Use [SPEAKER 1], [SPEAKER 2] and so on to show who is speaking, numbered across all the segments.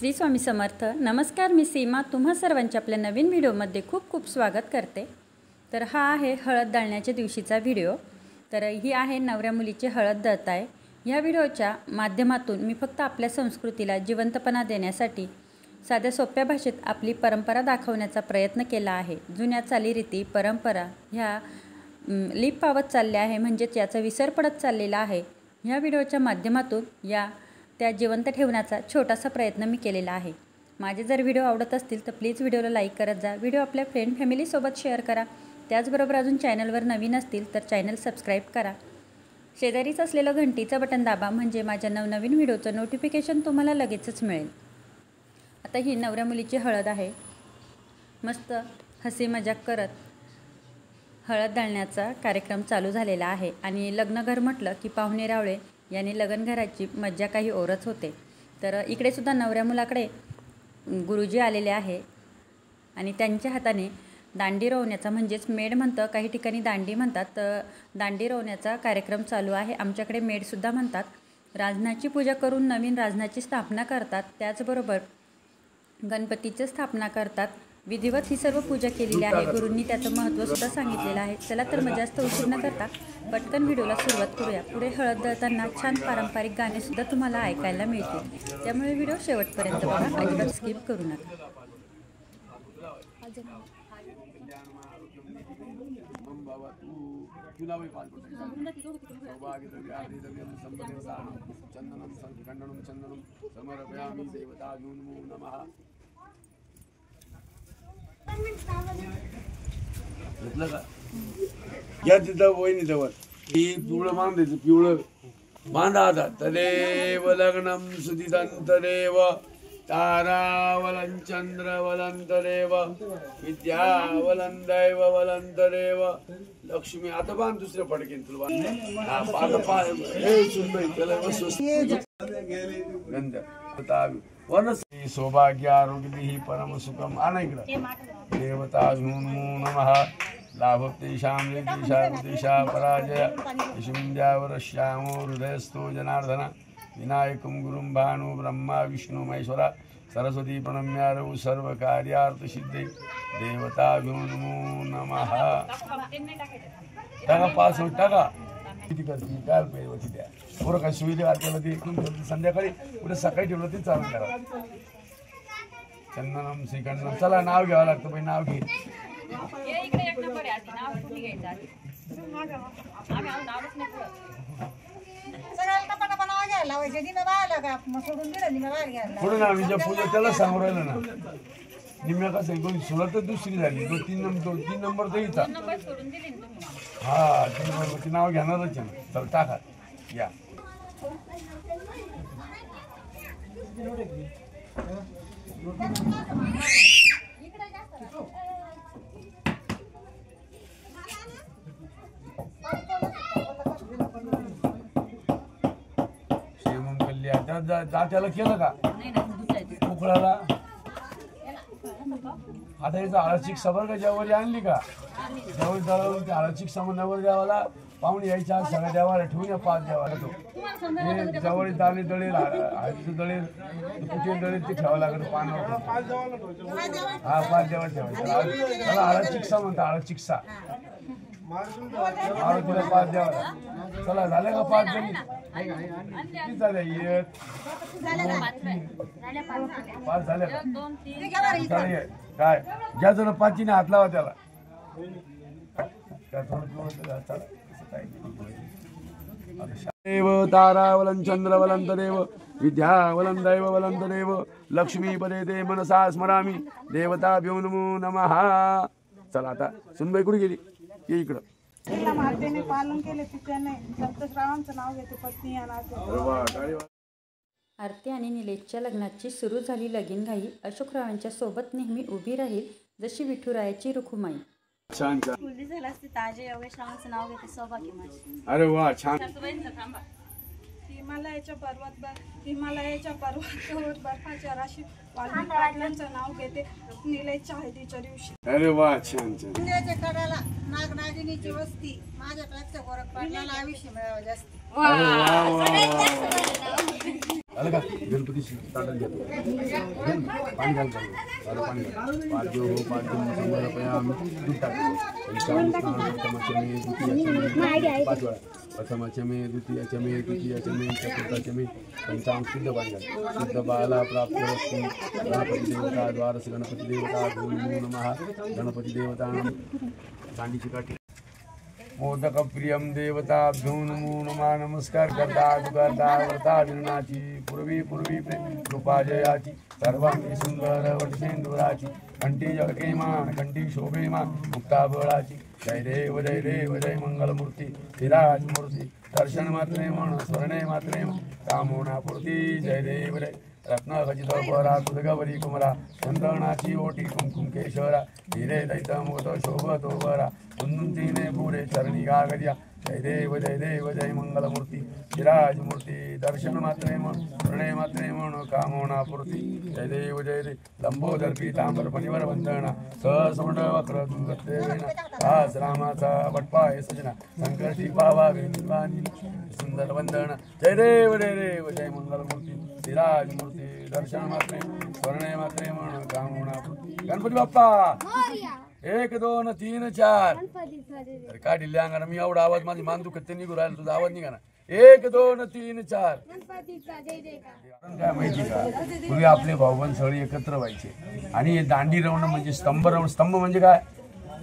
[SPEAKER 1] श्री स्वामी समर्थ। नमस्कार, मी सीमा तुम्हा सर्वांच्या आपल्या नवीन व्हिडिओमध्ये खूप खूप स्वागत करते। तर हा आहे हळद दळण्याच्या दिवशीचा व्हिडिओ। तर ही आहे नवऱ्या मुलीची हळद दळत आहे। ह्या व्हिडिओच्या माध्यमातून मी फक्त आपल्या संस्कृतीला जिवंतपणा देण्यासाठी साध्या सोप्या भाषेत आपली परंपरा दाखवण्याचा प्रयत्न केला आहे। जुन्या चालीरीती परंपरा ह्या लीप पावत चालल्या आहे, म्हणजेच याचा विसर पडत चाललेला आहे। ह्या व्हिडिओच्या माध्यमातून त्या जिवंत ठेवण्याचा छोटासा प्रयत्न मी केलेला आहे। माझे जर व्हिडिओ आवडत असतील तर प्लीज व्हिडिओला लाईक करत जा, व्हिडिओ आपल्या फ्रेंड फॅमिली सोबत शेअर करा। त्याचबरोबर अजून चॅनलवर नवीन असतील तर चॅनल सबस्क्राईब करा। शेजारीच असलेलं घंटीचं बटन दाबा, म्हणजे माझ्या नवनवीन व्हिडिओचं नोटिफिकेशन तुम्हाला लगेचच मिळेल। आता ही नवऱ्या मुलीची हळद आहे। मस्त हसी मजाक करत हळद दळण्याचा कार्यक्रम चालू झालेला आहे। आणि लग्नघर म्हटलं की पाहुणे रावळे याने लग्नघराची मज्जा काही ओरच होते। तर इकडे सुद्धा नवऱ्या मुलाकडे गुरुजी आलेले आहे आणि त्यांच्या हाताने दांडी रोवण्याचा, म्हणजेच मेड म्हणतं, काही ठिकाणी दांडी म्हणतात, तर दांडी रोवण्याचा कार्यक्रम चालू आहे। आमच्याकडे मेडसुद्धा म्हणतात। रांजणाची पूजा करून नवीन रांजणाची स्थापना करतात, त्याचबरोबर गणपतीची स्थापना करतात। विधिवत ही सर्व पूजा केलेली आहे। गुरूंनी त्याचं महत्त्वसुद्धा सांगितलेलं आहे। चला तर मग जास्त उशीर न करता पटकन व्हिडिओला सुरुवात करूया। पुढे हळद दळताना छान पारंपरिक गाणेसुद्धा तुम्हाला ऐकायला मिळतील, त्यामुळे व्हिडिओ शेवटपर्यंत बघा, अजिबात स्किप करू नका।
[SPEAKER 2] या तिथं वहिनी जवळ ही पिवळं मान द्यायचं, पिवळं बांधा आता। तदेव लग्नम सुदितंतरेव तारावलं चंद्रवलंतरेव विद्यावलं वलंतरेव लक्ष्मी। आता बांध दुसऱ्या फडकेन तुला गंध वनस्पती सौभाग्य आरोग्य परम सुखम। आणा इकडं देवता नमः लाभतेषा पराजय यशुंद्यावरश्यामो हृदयस्थो जनार्दन विनायकं गुरुं भानु ब्रह्मा विष्णु महेश्वरा सरस्वती प्रणम्यारौ सर्व कार्यार्थ सिद्धे देवता नमो नमः। टाका 5 मिनिट टाका। किती करते काय पाहिजे द्या बरं, काय सुविधा आपल्याला ते संध्याकाळी उद्या सकाळी ठेवलं ते चालू करा। चंदनम श्रीखंडम। चला नाव घ्यावं लागतं बाई, नाव घे। पुढे ना विजय पूजा त्याला सांगू राहिलं ना। निम्या कसं दोन सुला तर दुसरी झाली, 2-3 नंबर तर इथं। हा 3 नंबरचे नाव घेणारच आहे ना। चल टाका या। जात्याला केलं का उकळाला? आता याचा हळदचिक सबर का जेवारी आणली का? जेवण झालं हळदचिक समोर द्यावाला पाहुणे यायच्या सगळ्या देवाला ठेवून या 5 देवाला तो जवळ दाणे दळेल, हळदीचं दळेल, कुठे दळेल ते ठेवावं लागतं पानावर। हा 5 देवा ठेवायचं। त्याला हळदचिकसा म्हणतात, हळदचिकसा आरतीला 5 देवाला। चला झाले का 5 जणी? किती झाले? 1 5 झाले का? काय ज्या जण 5 हात लावा त्याला। देव तारावलं चंद्रवलंतरेव विद्यावलं वलंतरेव लक्ष्मी पदे मनसा स्मरामी देवताभ्यो नमो नमः। चला आता सुनबाई कुठे गेली? ये इकडं।
[SPEAKER 3] पालन केले त्याने सप्तश्रावांचं नाव घेते पत्नी
[SPEAKER 1] आरती आणि निलेशच्या लग्नाची सुरू झाली लगीनघाई। अशोकरावांच्या सोबत नेहमी उभी राहील जशी विठुरायाची रुखुमाई।
[SPEAKER 2] छान छान।
[SPEAKER 3] मुलगी झाला असते ताजे योगेश्वरांचं नाव घेते सौभाग्य माझी।
[SPEAKER 2] अरे वा छान।
[SPEAKER 3] हिमालयाच्या पर्वतावर बर्फाच्या राशी वाल्मिक पाटलांचं नाव घेते निलेशच्या हळदीच्या दिवशी।
[SPEAKER 2] अरे वा छान छान।
[SPEAKER 3] कडाला नागनागिनीची वस्ती माझ्यापेक्षा गोरख पाटलाला आयुष्य मिळावं जास्त।
[SPEAKER 2] आलं का गणपती ताटात घेतो पाणी घाल पाणी घाल 5 हो 5 रुपये आम्ही दूध टाकतो प्रथमाचमे द्वितीयाचमे तृतीयाचमे चतुर्थाचमे पंचांग शुद्ध पाणी घाल शुद्ध बाला प्राप्त वस्तू गणपती देवता द्वारस गणपती देवता नमः गणपती देवता दांडीची काठी मोदक प्रियम देवताभ्यो नमो नमः नमस्कार करता व्रता दिनाची पूर्वी कृपा जयाची सर्वांगी सुंदर वटसेंदुराची कंठी जगकेमान कंठी शोभेमान मुक्ता बळाची जय देव जय मंगलमूर्ती विराज मूर्ती दर्शन मात्रे म्हण स्मरणे मात्रे कामोना पूर्ती जय देव जय रत्न खचित परा कुदगवरी कुमरा चंदनाची ओटी कुंकुम केशरा हिरे दैत मोद शोभतो बरा कुंदुंतीने पुरे चरणी गागर्या जय देव जय मंगलमूर्ती विराज मूर्ती दर्शन मात्रे म्हण प्रणय मात्रे म्हण कामोना पूर्ती जय देव लंबोदर पीतांबर परिवर वंदना सहस्रमंड वक्र दुर्गत्वेना दास रामाचा वटपाय सजना संकटी पावा वेणीवाणी सुंदर वंदना जय देव जय मंगलमूर्ती विराज मूर्ती दर्शन मात्रे स्मरणे मात्रे म्हण कामोना पूर्ती गणपती बाप्पा 1 2 3 4 का दिल्या अंगाने मी एवढा आवाज माझी मान दुखत निघू राहिला तुझा आवाज निघा ना 1 2 3 4 काय माहिती का पूर्वी आपले भाऊबंद सगळे एकत्र व्हायचे आणि दांडी रवणं म्हणजे स्तंभ म्हणजे काय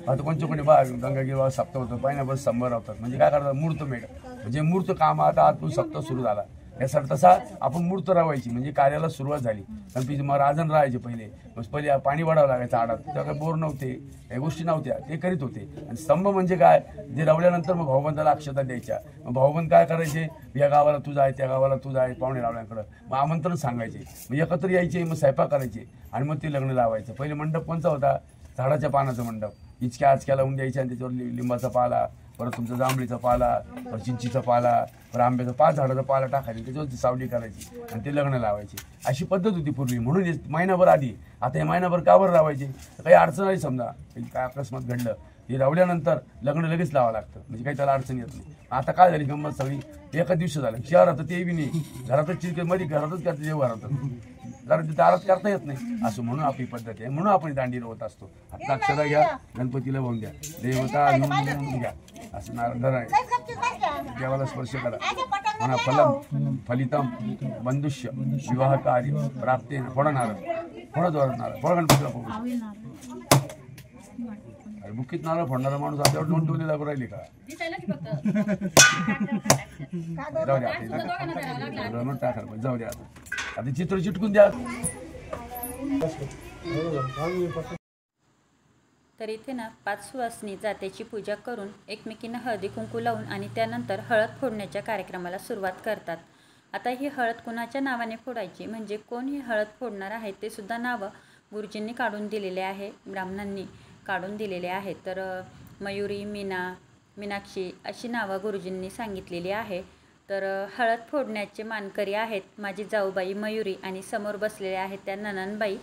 [SPEAKER 2] आता कोणी बा गंगागिरी सप्ताह होतं महिन्याभर स्तंभ राहतात म्हणजे काय करतात मूर्त मेढ म्हणजे मूर्त काम आता आतून सप्ताह सुरू झाला यासाठी तसा आपण मूर्त राहायची म्हणजे कार्याला सुरुवात झाली कारण ती मग राजन राहायचे पहिले पाणी वाढावं लागायचं आडात तेव्हा काही बोर नव्हते या गोष्टी नव्हत्या ते करीत होते आणि स्तंभ म्हणजे काय जे रवल्यानंतर मग भाऊबंदाला अक्षता द्यायच्या मग भाऊबंद काय करायचे या गावाला तू जाय त्या गावाला तू जाय पाहुणे रावल्याकडं मग आमंत्रण सांगायचे मग एकत्र यायचे मग स्वयंपाक करायचे आणि मग ते लग्न लावायचं पहिले मंडप कोणचा होता झाडाच्या पानाचा मंडप इचक्या आचक्या लावून द्यायचे आणि त्याच्यावर लिंबाचा पाला परत तुमचा जांभळीचा पाला परत चिंचीचा पाला परत आंब्याचा 5 झाडाचा पाला टाकायचा त्याच्यावरती सावली करायची आणि ते लग्न लावायची अशी पद्धत होती पूर्वी म्हणून महिनाभर आधी आता हे महिनाभर कावर लावायचे काही अडचण नाही समजा काय अकस्मात घडलं हे लावल्यानंतर लग्न लगेच लावावं लागतं म्हणजे काही त्याला अडचण येत नाही आता काय झाली गंमत सगळी एका दिवशी झालं शहरात ते बी नाही घरातच मध्ये घरातच करते जेव्हा घरातच जरा दारात करता येत नाही असं म्हणून आपली पद्धत आहे म्हणून आपण दांडी रोवत असतो आता अक्षरा घ्या गणपतीला वाहून द्या देवता घेऊन घ्या असं नारळ आहे देवाला स्पर्श करा म्हणा फलम फलितम बंधुष्य विवाह कार्य प्राप्ती फोडा नारळ फोडा नारळ फोडा गणपतीला अरे बुकीत नारळ फोडणारा माणूस आपल्यावर 2 टोले लागू राहिले का जाऊ द्या आता चित्र चिटकून द्या
[SPEAKER 1] तर इथे ना 5 सुवासिनी जातेची पूजा करून एकमेकींना हळदी कुंकू लावून आणि त्यानंतर हळद फोडण्याच्या कार्यक्रमाला सुरुवात करतात. आता ही हळद कुणाच्या नावाने फोडायची म्हणजे कोण ही हळद फोडणार आहे ते सुद्धा नावं गुरुजींनी काढून दिलेले आहे, ब्राह्मणांनी काढून दिलेले आहे. तर मयुरी, मीना, मीनाक्षी अशी नावं गुरुजींनी सांगितलेली आहे. तर हळद फोडण्याचे मानकरी आहेत माझी जाऊबाई मयुरी आणि समोर बसलेले आहेत त्या ननंदबाई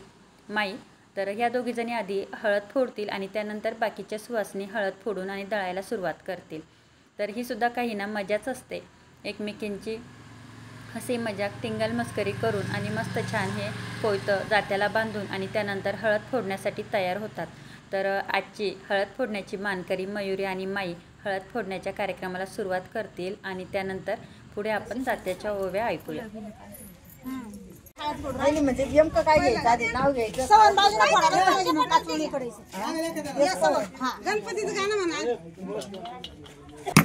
[SPEAKER 1] माई. तर ह्या दोघीजणी आधी हळद फोडतील आणि त्यानंतर बाकीच्या सुवासिनी हळद फोडून आणि दळायला सुरुवात करतील. तर ही सुद्धा काही ना मजाच असते, एकमेकींची हसी मजाक टिंगल मस्करी करून आणि मस्त छान हे कोयतं जात्याला बांधून आणि त्यानंतर हळद फोडण्यासाठी तयार होतात. तर आजची हळद फोडण्याची मानकरी मयुरी आणि माई हळद फोडण्याच्या कार्यक्रमाला सुरुवात करतील आणि त्यानंतर पुढे आपण जात्याच्या ओव्या ऐकूया.
[SPEAKER 4] म्हणजे नेमकं काय घ्यायचं आधी नाव घ्यायचं गणपतीचं गाणं म्हणा.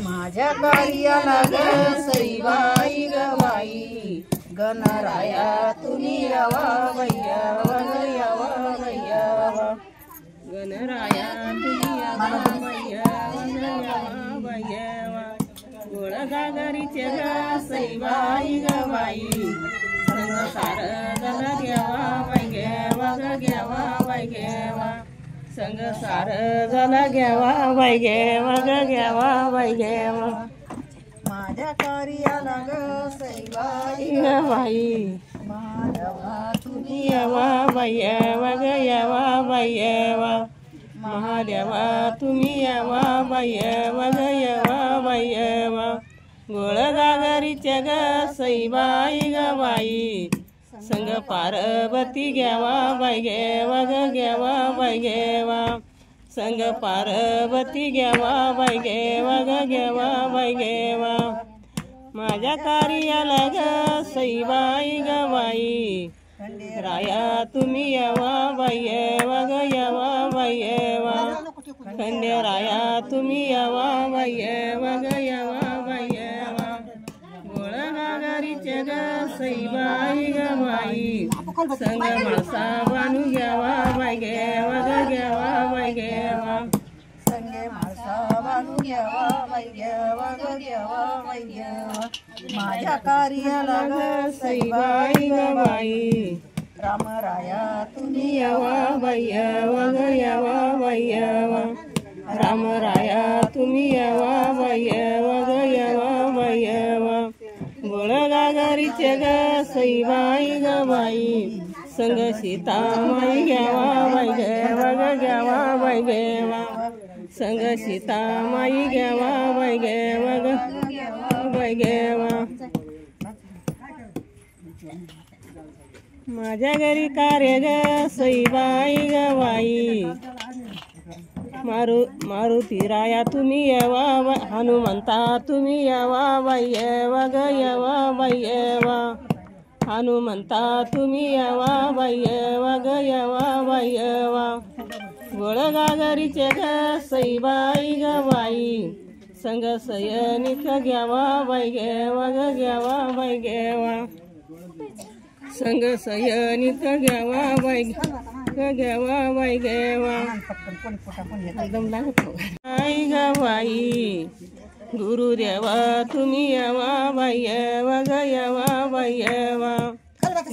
[SPEAKER 4] माझ्या कार्याला ग सईबाई गवाई गणराया तुम्ही यावा वैयावा यावा वैयावा गणराया तुम्ही यावा वैयावा वैयावा गोळ गागरीचे ग सईबाई गवाई संगसार गल घ्यावा वैगेवा ग घ्यावा वैगेवा संगसार गल घ्यावा वैगेवा ग घ्यावा वैगेवा माझ्या कार्याला ग सईबाई गवाई महादेवा तुम्ही यावा वैगेवा ग यावा वैगेवा महादेवा तुम्ही यावा वैगेवा ग यावा वैगेवा गोळ गागरीच्या ग सईबाई ग बाई संग पार्वती घ्यावा बाई घेवा ग घ्यावा बाई घेवा संग पार्वती घ्यावा बाई घेवा ग घ्यावा बाई घेवा माझ्या कार्याला ग सईबाई ग बाई राया तुम्ही यावा बाई येवा ग यावा बाई येवा खंडेराया तुम्ही यावा बाई येवा ग यावा बाई येवा गोळ गागरीचे ग सईबाई ग बाई संग मासा बांधू घ्यावा बाई घेवा ग घ्यावा बाई घेवा संगे मासा बांधू घ्यावा बाई घेवा ग घ्यावा बाई घेवा माझ्या कार्याला ग सईबाई ग बाई रामराया तुम्ही यावा बाई यावा ग यावा बाई यावा रामराया तुम्ही यावा बाई यावा ग यावा बाई यावा गोळ गागरीचे ग सईबाई ग बाई संग सीता माई घ्यावा बाई घ्यावा ग घ्यावा बाई घेवा संग सीता माई घ्यावा बाई घेवा ग बाई घेवा माझ्या घरी कार्य ग सईबाई ग बाई मारुती राया तुम्ही यावा हनुमंता तुम्ही यावा बाई येवा ग यावा बाई येवा हनुमंता तुम्ही यावा बाई येवा ग यावा बाई येवा गोळ गागरीचे ग सईबाई ग बाई संग सयनिक घ्यावा बाई घेवा ग घ्यावा बाई घेवा संग सयनिक घ्यावा बाई घ्यावा बाई घेवा आई ग बाई गुरुदेवा तुम्ही यावा बाई यावा ग यावा बाई यावा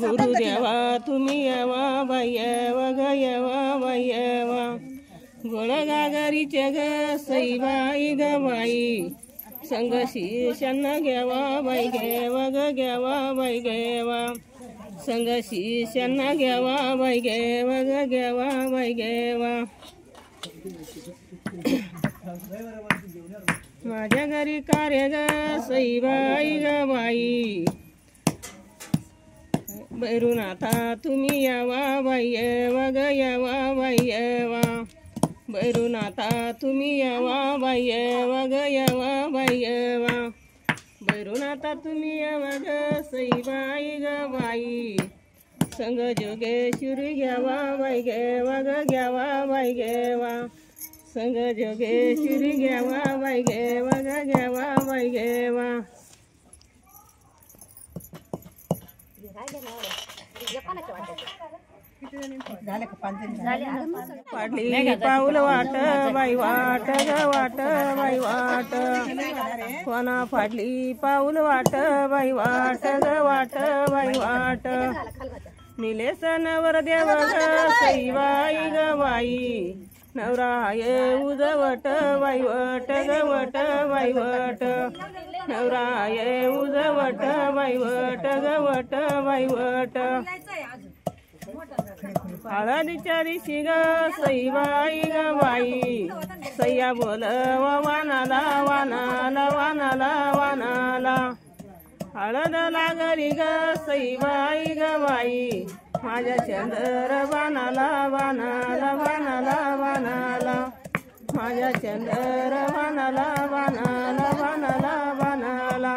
[SPEAKER 4] गुरुदेवा तुम्ही यावा बाई यावा ग यावा बाई यावा गोळ गागरीचे ग सईबाई ग बाई संग शिष्यांना घ्यावा बाई घ्यावा ग घ्यावा बाई घेवा संग शिष्यांना घ्यावा बाई घेवा ग घ्यावा बाई घेवा माझ्या घरी कार्य ग सईबाई ग बाई बैरुनाथा तुम्ही यावा बाई येवा ग यावा बाई येवा बैरुनाथा तुम्ही यावा बाई येवा ग यावा बाई येवा बैरुनाथा तुम्ही यावा ग सईबाई ग बाई संग जोगेश्वरी घ्यावा बाई घेवा ग घ्यावा बाई घेवा संग जोगेश्वरी घ्यावा बाई घेवा ग घ्यावा बाई घेवा पाडली पाऊल वाट बाई वाट ग वाट बाई वाट कोणा फाडली पाऊल वाट बाई वाट ग वाट बाई वाट निले सणवर देव ग सईबाई ग बाई नवरा ये उजवट बाई वट ग वट बाई वट नवरा ये उजवट बाई वट ग वट बाई वट हळदीच्या दिवशी ग सईबाई ग बाई सय्या बोल वानाला वानाला वानाला वानाला हळद लागली ग सईबाई ग बाई माझ्या चंद्र वानाला वानाला वानाला वानाला माझ्या चंद्र वानाला वानाला वानाला वानाला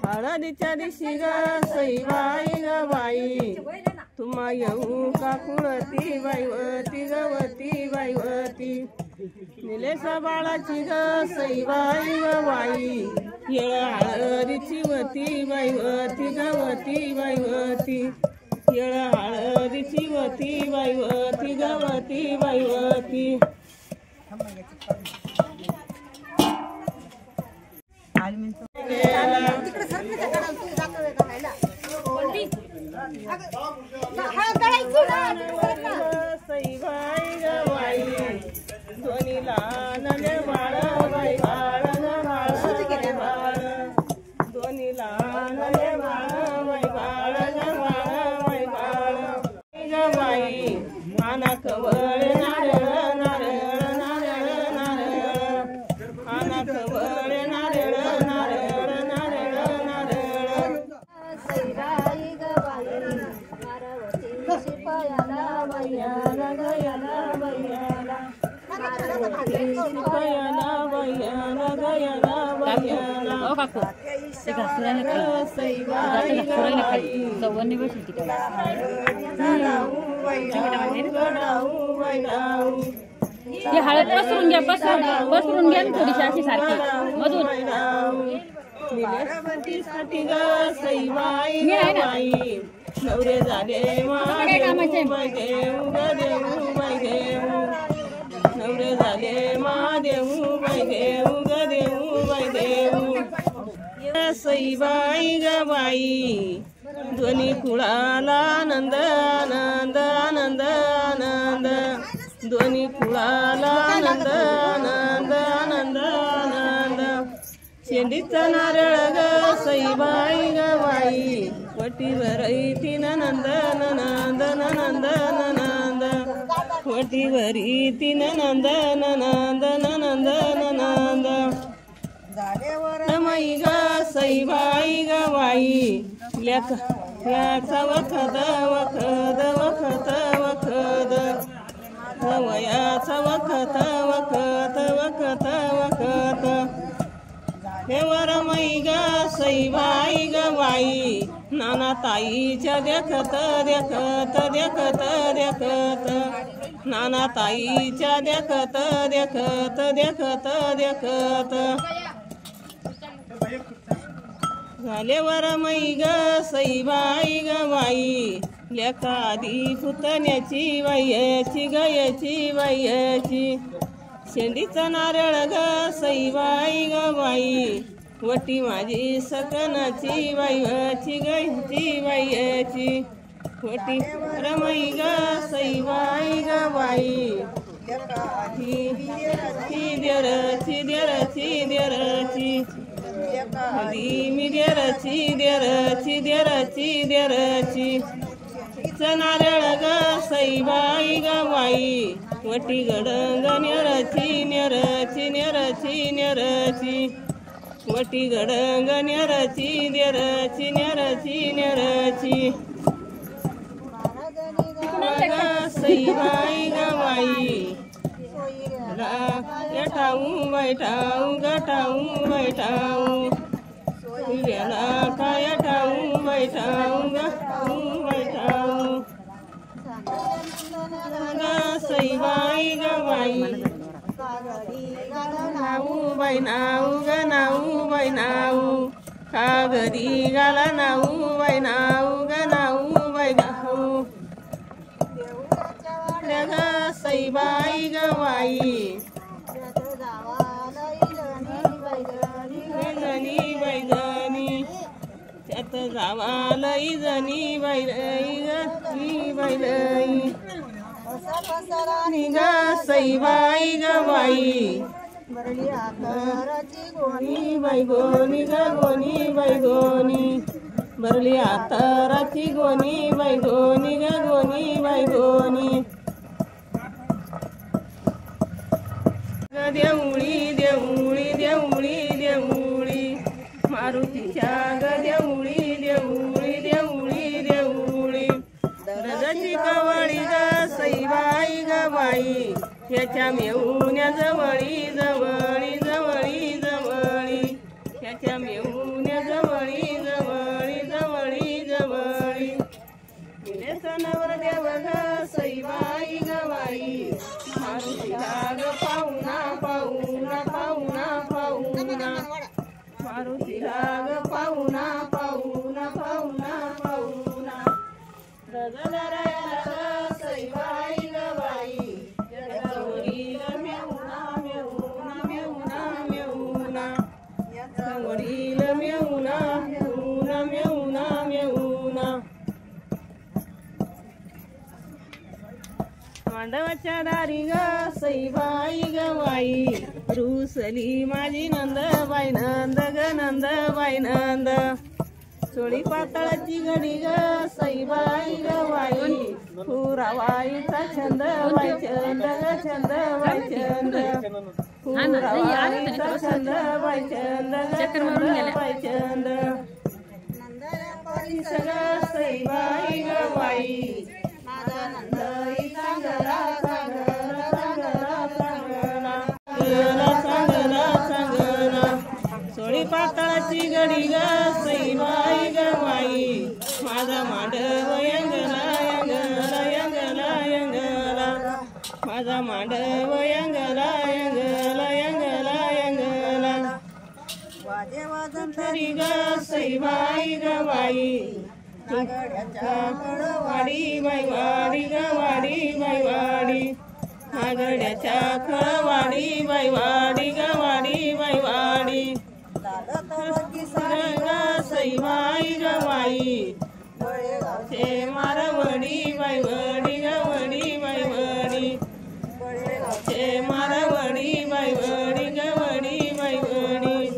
[SPEAKER 4] हळदीच्या दिवशी ग सईबाई ग बाई तुम्हा येऊ का कुळती बाईवती गवती बाईवती निलेश बाळाची ग सईबाई ग बाई येळ हळदीची वती बाईवती गवती बाईवती येळ हळदीची वती बाईवती गवती बाईवती सईबाई ग बाई दोन्ही लहान बाळ बाई बाळ बाळ दोन्ही लहान बाळ बाई बाळ बाई बाळ ग बाई आना कवळ नारळ नारळ नारळ नारळ आना कवळ नारळ नारळ शिपायाला बैयाला गयाला बैयाला शिपायाला बैयाला गयाला बैयाला सईबाई गवाई गडाऊ बैडाऊ
[SPEAKER 1] ती हळद पसरून घ्या, पसरून घ्या थोडीशी अशी सारखी मधून.
[SPEAKER 4] निलेसाठी ग सईबाई गवाई नवरे झाले महादेव बाई देऊ ग देऊ बाई देऊ नवरे झाले महादेव बाई देऊ ग देऊ बाई देऊ सईबाई गवाई ध्वनी कुळाला आनंद आनंद आनंद आनंद ध्वनी कुळाला आनंद आनंद आनंद आनंद शेंडीचा नारळ ग सईबाई गवाई वटीवर इथीन नंद नंद नंद नंद वटीवर इथीन नंद नंद नंद नंद रमाई ग सईबाई गवाई लेखाचा वखद वखद वखद वखद वयाचा वखत वखत वखत वखत देवर मै ग सईबाई गवाई नाना ताईच्या देखत देखत देखत देखत नाना ताईच्या देखत देखत देखत देखत झालेवर मै ग सईबाई गवाई लेखादी पुतण्याची वयाची गयाची वयाची शेंडीचा नारळ ग सईबाई गवाई वटी माझी सकनाची वयाची गयाची वयाची वटी रमाई ग सईबाई गवाई देरची देरची देरची मी देरची देरची देरची देरची नारळ ग सईबाई गवाई वटी गडंग नेरची नेरची नेरची नेरची वटी गडंग नेरची नेरची नेरची नेरची सईबाई गवाई गटाऊ बैठाऊ गटाऊ बैठाऊ गेला काय ठाऊ बैठाऊ गटाऊ बैठाऊ सईबाई गवाई नाऊ बाई नाऊ ग नाऊ बाई नाऊ का घरी गाला नाऊ बाई नाऊ ग नाऊ बाई नाऊ सईबाई गवाई जनी बैजनी त्यात जावालई जनी बैलई गनी बैलई ग सईबाई गवाई गोनी बाई गोनी ग गोनी बाई गोनी बरली आताराची गोनी बाई गोनी ग गोनी बाई गोनी देऊळी देऊळी देऊळी देऊळी मारुतीच्या ग देऊळी देऊळी देऊळी देऊळी रजाची कवळी ग सईबाई गवाई ह्याच्या मेहुण्या जवळी जवळी जवळी जवळी ह्याच्या मेहुण्या जवळी जवळी जवळी जवळी सणवर देव ग सईबाई गवाई मारुतीला ग पाहुणा पाहुणा पाहुणा पाहुणा मारुतीला ग पाहुणा पाहुणा पाहुणा पाहुणा रजदरायाला ग सईबाई गवाई जगवडील मेहुणा मेहुणा मेहुणा मेहुणा जगवडील मेहुणा मेहुणा मेहुणा मेहुणा मांडवाच्या दारी ग सईबाई गवाई रुसली माझी नंद बाई नंद ग नंद बाई नंद चोळी पातळाची घडी ग सईबाई गवाई पुरावाईचा छंद बाई छंद ग छंद बाई छंद पुरावाईचा छंद बाई छंद ग छंद बाई छंद पाताळाची सग सईबाई ग बाई माझा नंदई चांगला चांगला चांगला चांगला चांगला चांगला सोळी पाताळाची गडी ग सईबाई ग बाई माझा मांडव यंगला यंगला यंगला यंगला माझा मांडव यंगला यंगला यंगला यंगला वाजे वाजन तरी ग सईबाई ग बाई वाडी बाई वाडी ग वाडी बाई वाडी आगड्याच्या खळवाडी बाई वाडी ग वाडी बाई वाडी सईबाई ग बाई बळेगावचे मारवडी बाई वडी ग वडी बाई वडी बळेगावचे मारवडी बाई वडी ग वडी बाई वडी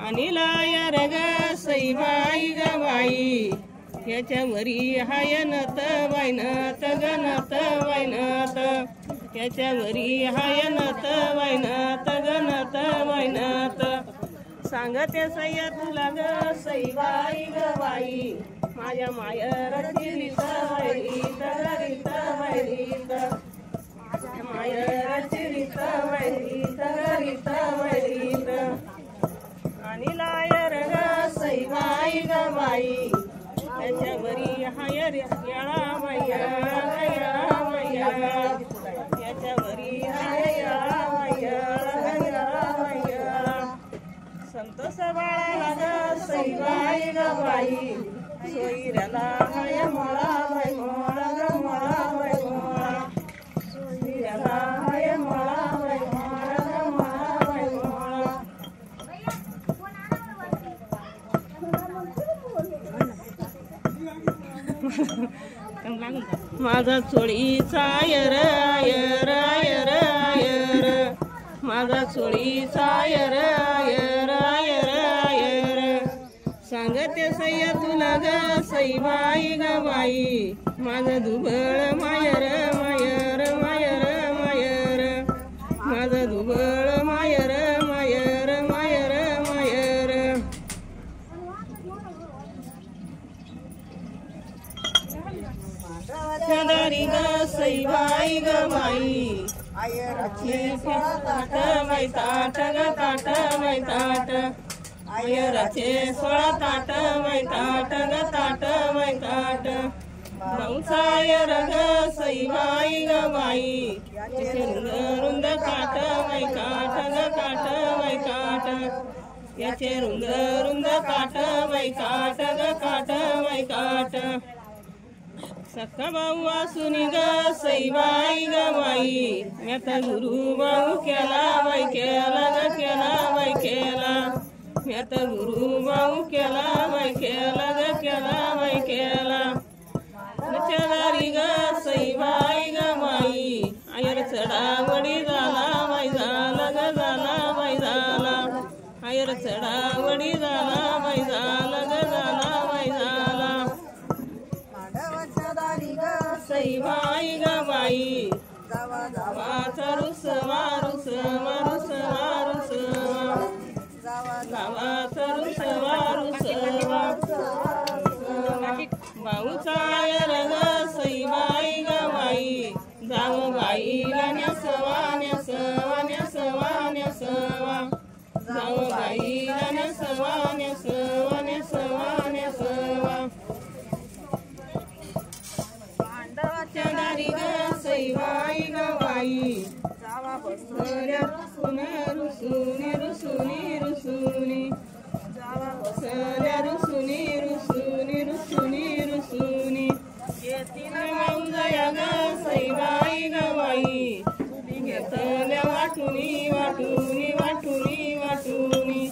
[SPEAKER 4] आणि लायर ग सईबाई ग बाई याच्यावरी हाय नत बाई नत ग नत बाई नत याच्यावरी हाय नत बाई नत ग नत बाई नत सांगते सय्या तुला ग सईबाई ग बाई माझ्या मायरची रीत वैरीत रीत वैरीत माझ्या मायरची रीत वैरीत रीत वैरीत आणि लायर ग सईबाई ग बाई याच्यावरी हायर येळा मैया येळा मैया याच्यावरी हाय येळा मैया येळा मैया संतोष बाळाला ग सईबाई ग बाई सोयऱ्याला हाय मोळा बाई मोळा ग मोळा बाई मोळा सोयऱ्याला हाय मोळा बाई मोळा ग मोळा बाई मोळा माझा चोळीचा आयर आयर आयर आयर माझा चोळीचा आयर आयर आयर आयर सांगते सय्या तुला ग सईबाई ग बाई माझं दुबळ मायर मायर मायर मायर माझं दुबळ मायर मायर मायर मायर दारी ग सईबाई ग बाई आयराची ताट बाई ताट ग ताट बाई ताट आयराचे 16 ताट बाई ताट ग ताट बाई ताट भाऊचा आयर ग सईबाई ग बाई रुंद रुंद काट बाई काट ग काट बाई काट याचे रुंद रुंद काट बाई काट ग काट बाई काट सक्का भाऊ वासुनी ग सईबाई ग बाई म्याता गुरु भाऊ केला बाई केला ग केला बाई केला म्याता गुरु भाऊ केला बाई केला ग केला बाई केला नचदारी ग सईबाई ग बाई आयर चढावडी झाला बाई झाला ग झाला बाई झाला आयर चढावडी झाला बाई झाला ग झाला बाई झाला सईबाई ग बाई जावा जावा रुसवा रुसवा रुसवा रुसवा जावा जावा रुसवा रुसवा भाऊचा आयर ग सईबाई ग बाई जाव बाईला नेसवा नेसवा नेसवा नेसवा जाव बाईला नेसवा नेसवा नेसवा नेसवा दारी ग सईबाई ग बाई जावा बसल्या रुसुनी रुसुनी रुसुनी रुसुनी जावा बसल्या रुसुनी रुसुनी रुसुनी रुसुनी येतील मौजया ग सईबाई ग बाई घेतल्या वाटुनी वाटुनी वाटुनी वाटुनी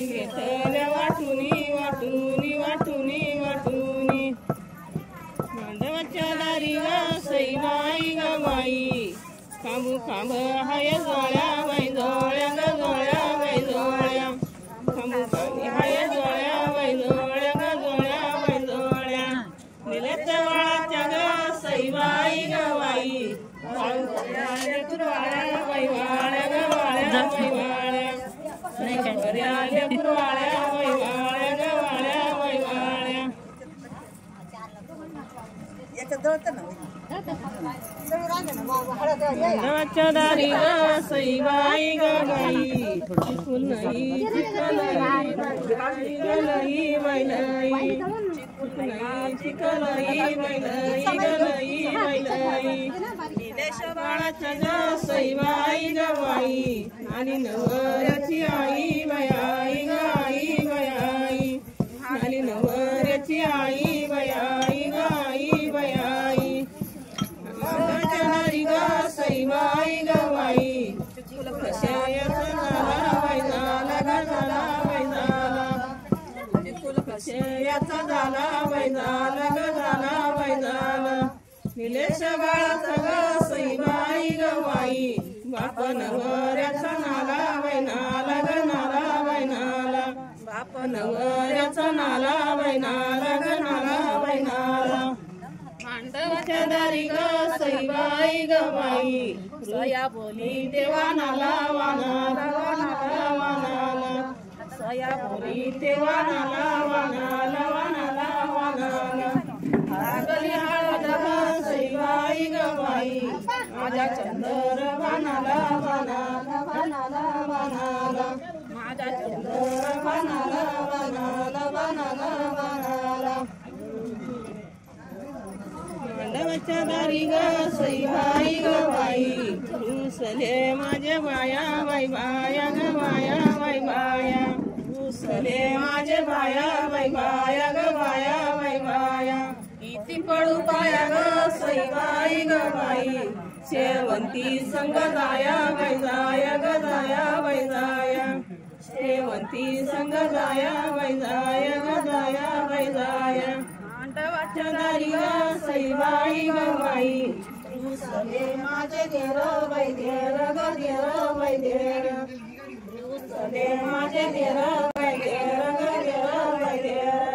[SPEAKER 4] घेतल्या वाटुनी वाटुनी वाटुनी वाटुनी मांडवाच्या दारी ग सईबाई ग बाई खांबू खांब हाय जोळ्या बाई जोळ्या ग जोळ्या बाई जोळ्या खांबू खांबी हाय जोळ्या बाई जोळ्या ग जोळ्या बाई जोळ्या दिल्याच्या वाळाच्या ग सईबाई ग बाई वाळू वाळ्या बाई वाळ्या ग वाळ्या बाई वाळ्या वाळ्या बाई वाळ्या ग वाळ्या बाई वाळ्या देवाच्या दारी ग सईबाई ग बाई फुलई चिकलई गलई बैलई चिकलई बैलई गलई बैलई निलेश बाळाच्या ग सईबाई ग बाई आणि नवऱ्याची आई बाई ग आई बाई आणि नवऱ्याची आई बाई ग आई बाई ग सईबाई ग बाई कशायाचा झाला बैजाला ग झाला बैजाला कशायाचा झाला बैजाला ग झाला बैजाला निलेश बाळाचा ग सईबाई ग बाई बाप नवऱ्याचा नाला बैनाला ग नाला बैनाला बाप नवऱ्याचा नाला बैनाला ग नाला बैनाला मांडवाच्या दारी ग सईबाई ग बाई सया बोली देवानाला वानाला वानाला वानाला सया बोली देवानाला वानाला वानाला वानाला लागली हळद ग सईबाई ग बाई माझ्या चंदर वानाला वानाला वानाला वानाला माझ्या चंदर वानाला वानाला वानाला वानाला मांडवाच्या दारी ग सईबाई ग बाई रुसले माझ्या बाया बाई बाया ग बाया बाई बाया रुसले माझे बाया बाई बाया ग बाया बाई बाया किती पडू पाया ग सईबाई ग बाई शेवंती संग जाया बाई जाया ग जाया बाई जाया शेवंती संग जाया बाई जाया ग जाया बाई जाया मांडवाच्या दारी ग सईबाई ग बाई रुसले माझे देर बाई देर ग देर बाई देर रुसले माझे देर बाई देर ग देर बाई देर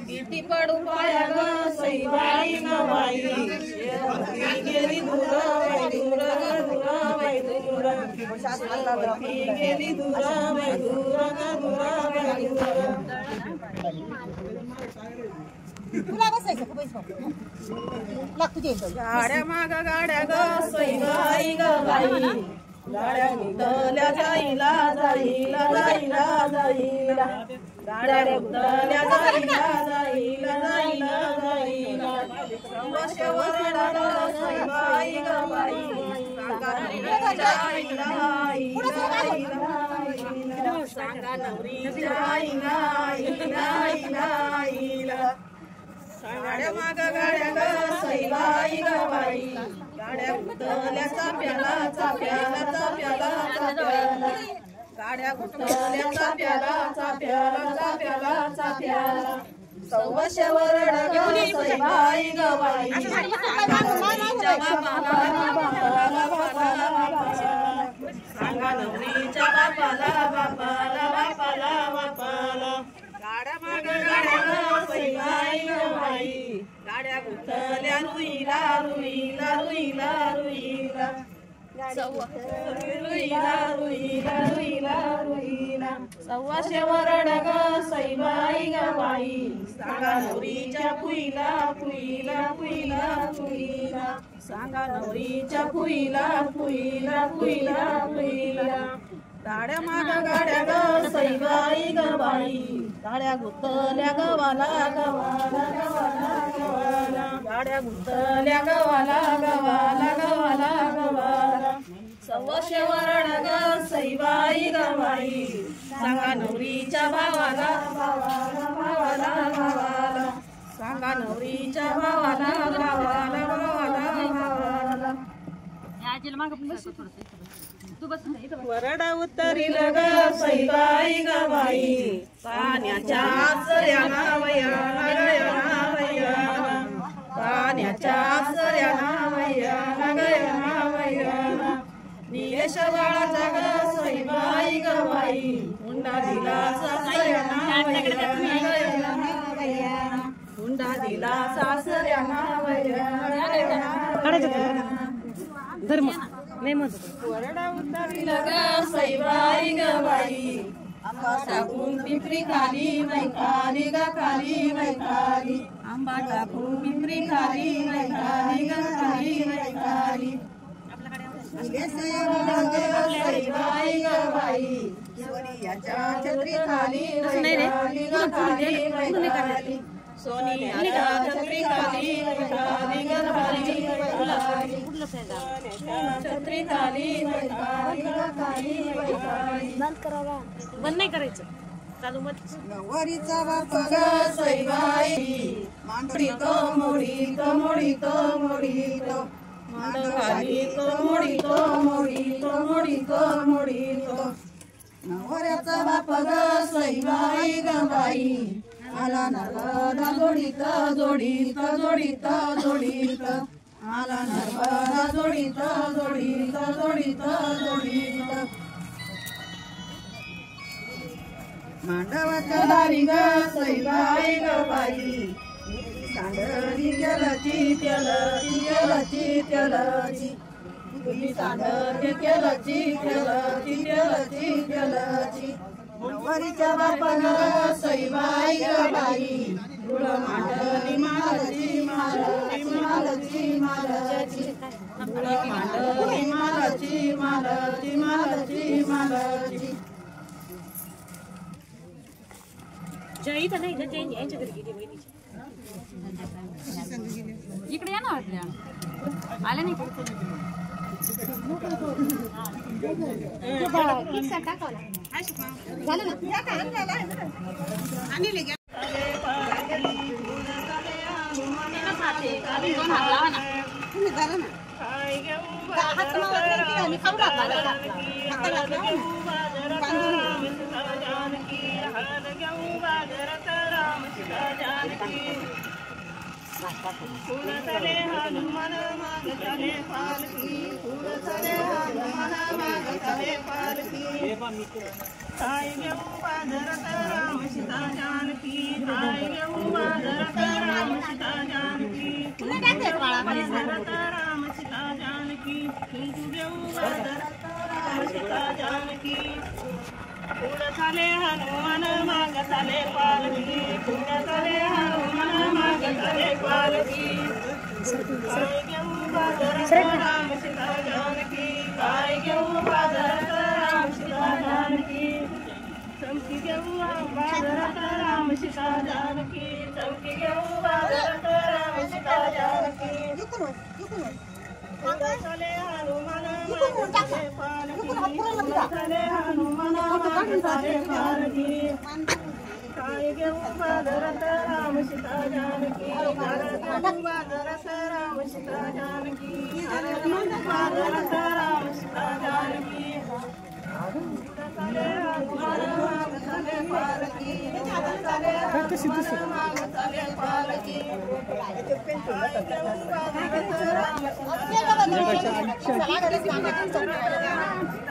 [SPEAKER 4] किती पडू पाया ग सईबाई ग बाई शेवंती गेली दूर बाई दूर ग दूर बाई दूर शेवंती गेली दूर बाई दूर ग दूर बाई दूर गाड्या माग गाड्या ग सईबाई ग बाई गाड्या गुंतल्या जाईला जाईला जाईला जाईला गाड्या गुंतल्या जाईला जाईला जाईला जाईला वरडा ग सईबाई ग बाई सांगा नवरीच्या आईला आईला आईला आईला गाड्या माग गाड्या ग सईबाई ग बाई गाड्या गुंतल्या चाप्याला चाप्याला चाप्याला चाप्याला गाड्या गुंतल्या चाप्याला चाप्याला चाप्याला चाप्याला सव्वाशे वरडा ग सईबाई ग बाई नवरीच्या बापाला बापाला बापाला सांगा नवरीच्या बापाला बापाला बापाला बापाला गाड्या माग गाड्या ग सईबाई ग बाई गाड्या गुंतल्या रुईला रुईला रुईला रुईला रुईला रुईला रुईला रुईला सव्वाशे वरडा ग सईबाई ग बाई सांगा नवरीच्या फुईला फुईला फुईला फुईला सांगा नवरीच्या फुईला फुईला फुईला फुईला गाड्या माग गाड्या ग सईबाई ग बाई गाड्या गुंतल्या गवाला गवाला गवाला गवाला गाड्या गुंतल्या गवाला गवाला गवाला गवाला सव्वाशे वरडा ग सईबाई ग बाई सांगा नवरीच्या भावाला भावाला भावाला भावाला सांगा नवरीच्या भावाला भावाला भावाला भावाला वरडा उतरील ग सईबाई ग बाई पाण्याच्या आसऱ्याना वयाला गयाना वयाला पाण्याच्या आसऱ्याना वयाला गयाना वयाला निलेश बाळाचा ग सईबाई ग बाई हुंडा दिला सासऱ्याना वयाला गयाना वयाला हुंडा दिला सासऱ्याना वयाला गयाना धर्म वरडा उतरील ग सईबाई ग बाई आंबा टाकून पिंपरी खाली बाई खाली ग खाली बाई खाली आंबा टाकून पिंपरी खाली बाई
[SPEAKER 5] बंद नाही करायचं चालू मत
[SPEAKER 6] नवरीचा बाप ग सईबाई मांडीतो मोडीतो मोडीतो मोडीतो मांडवालीतो मोडीतो मोडीतो मोडीतो मोडीतो नवऱ्याचा बाप ग सईबाई ग बाई आला नर्मदा जोडीत जोडीत जोडीत जोडीत आला नर्मदा जोडीत जोडीत जोडीत जोडीत मांडवाच्या दारी ग सईबाई ग बाई सांडली केलाची केलाची केलाची केलाची तुम्ही सांडली केलाची केलाची केलाची केलाची नवरीच्या बापा ग सईबाई ग बाई गुळ मांडली मालाची मालाची मालाची मालाची गुळ मांडली मालाची मालाची मालाची मालाची
[SPEAKER 5] जय तर नाही जय यांच्या घरी गेली बहिणीची
[SPEAKER 1] इकडे या ना वाटल्या आल्या नाही
[SPEAKER 4] फुलतले हनुमान मागतले पालकी फुलतले हनुमान मागतले पालकी काय घेऊ बाजारात राम सीता जानकी काय घेऊ बाजारात राम सीता जानकी बाजारात राम सीता जानकी तू घेऊ बाजारात राम सीता जानकी फुलतले हनुमान मागतले पालकी फुलतले हनुमान मागतले पालकी काय घेऊ बाजारात राम सीता जानकी काय घेऊ बाजारात राम सीता जानकी चमकी घेऊ बाजारात राम सीता जानकी चमकी घेऊ बाजारात राम सीता जानकी फुलतले हनुमान मागतले पालकी फुलतले हनुमान मागतले पालकी काय घेऊ बाजारात राम सीता जानकी घेऊ बाजारात राम सीता जानकी बाजारात राम सीता जानकी फुलतले हनुमान मागतले पालकी फुलतले हनुमान मागतले पालकी काय घेऊ बाजारात राम सीता जानकी